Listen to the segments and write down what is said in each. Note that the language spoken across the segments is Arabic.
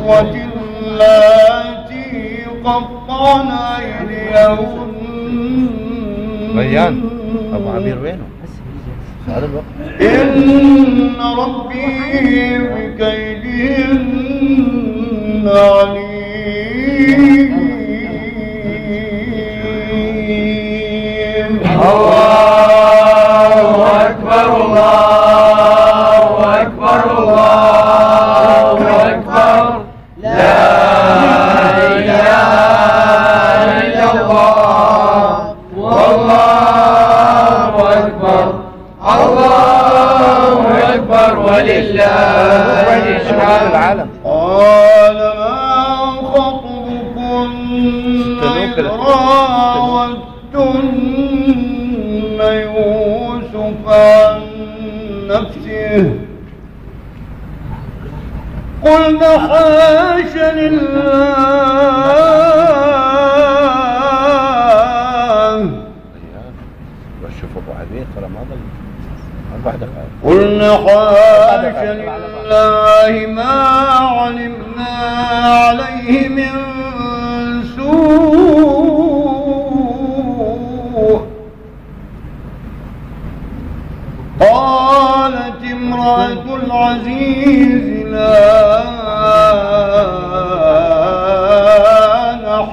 الإخوة اللاتي قطعن أيديهن. ريان أبو عبير وينه؟ هذا الوقت. إن ربي بكيدهن عليم. الله أكبر الله أكبر الله أكبر لا إله إلا الله والله أكبر الله أكبر ولله الحمد. قال ما خطبكن إذ راوتن يوسف عن نفسه قلنا حاش لله. شوفوا ابو عبيد ترى ما ضل 4 دقائق. قلنا حاش لله ما علمنا عليه من سوء. قالت امرأة العزيز الآن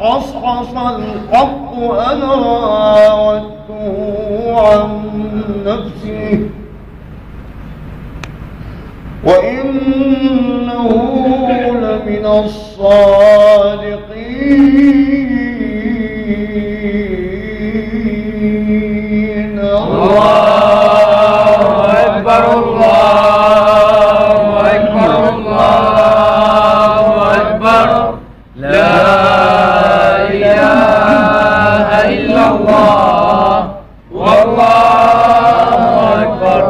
حصحص الحق أنا راودته عن نفسه وإنه لمن الصادقين. الله أكبر الله أكبر الله أكبر لا إله إلا الله والله أكبر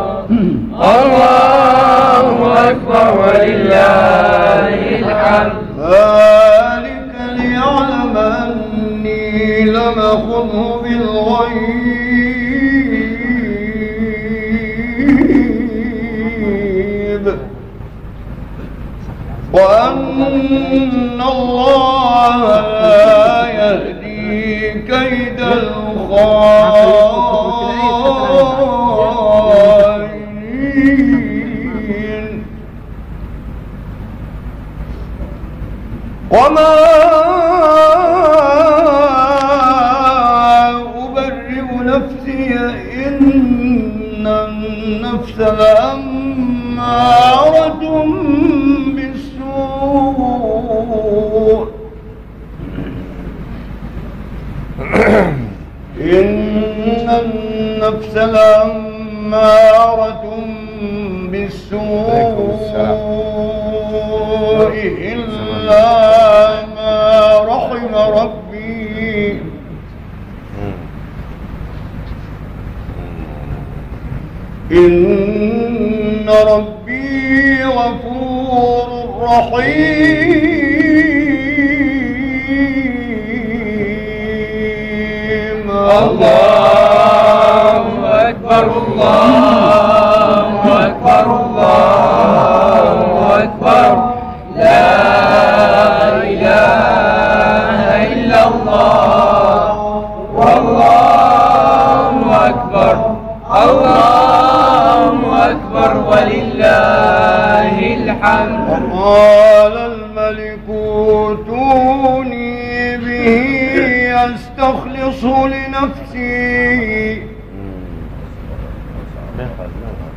الله أكبر ولله الحمد. ذلك ليعلم أني لم أخنه بالغيب وأن الله لا يهدي كيد الخائنين. وما أبرئ نفسي إن النفس لأمارة بالسوء إن النفس لأمارة بالسوء إلا ما رحم ربي إن ربي غفور رحيم. الله أكبر الله أكبر الله أكبر لا إله إلا الله والله أكبر الله أكبر ولله الحمد. وقال الملك ائتوني به يستخلصه لنفسي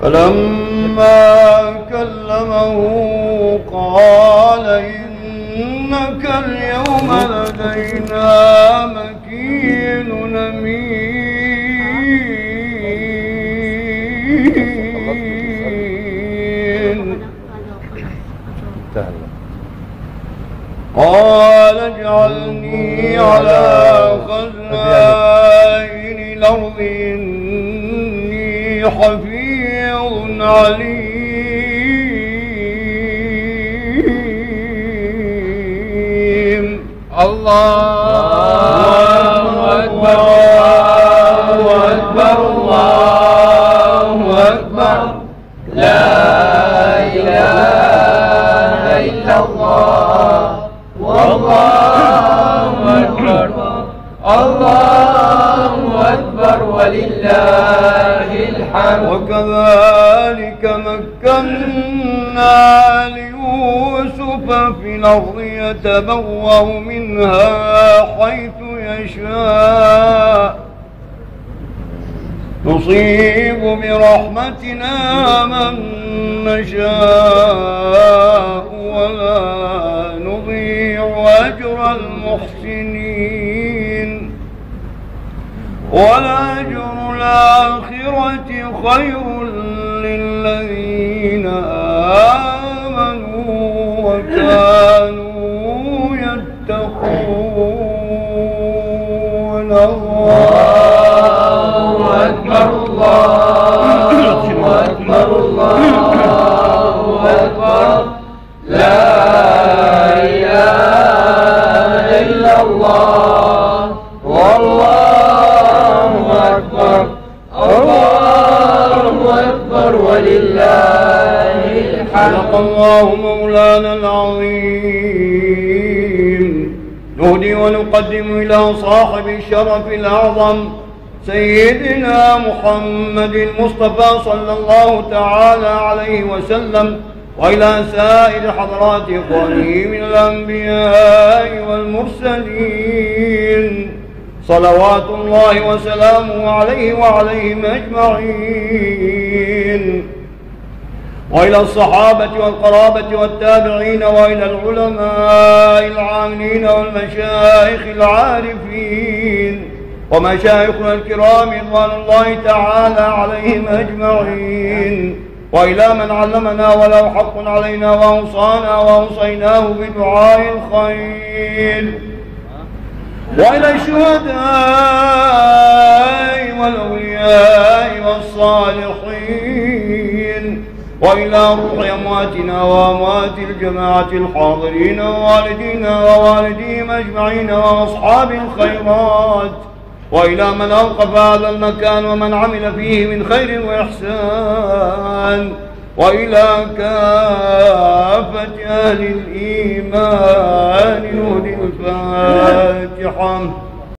فلما كلمه قال إنك اليوم لدينا مكين أمين. قال اجعلني على خزائن الأرض إني حفيظ عليم. الله أكبر الله أكبر الله أكبر لا إله إلا الله ومكنا ليوسف في الأرض يتبوأ منها حيث يشاء نصيب برحمتنا من نشاء ولا نضيع أجر المحسنين ولأجر الآخرة خير للذين آمنوا وكانوا يتقون الله أكبر الله أكبر الله أكبر لا إله إلا الله والله أكبر الله أكبر ولله الحمد. صدق الله مولانا العظيم. نهدي ونقدم إلى صاحب الشرف الأعظم سيدنا محمد المصطفى صلى الله تعالى عليه وسلم وإلى سائر حضرات إخوانه من الأنبياء والمرسلين صلوات الله وسلامه عليه وعليهم أجمعين وإلى الصحابة والقرابة والتابعين وإلى العلماء العاملين والمشايخ العارفين ومشايخنا الكرام رضوان الله تعالى عليهم أجمعين وإلى من علمنا وله حق علينا وأوصانا وأوصيناه بدعاء الخير وإلى الشهداء والأولياء والصالحين وإلى روح أمواتنا وأموات الجماعة الحاضرين ووالدينا ووالديهم أجمعين وأصحاب الخيرات وإلى من أوقف هذا المكان ومن عمل فيه من خير وإحسان وإلى كافة أهل الإيمان نهدي الفاتحة.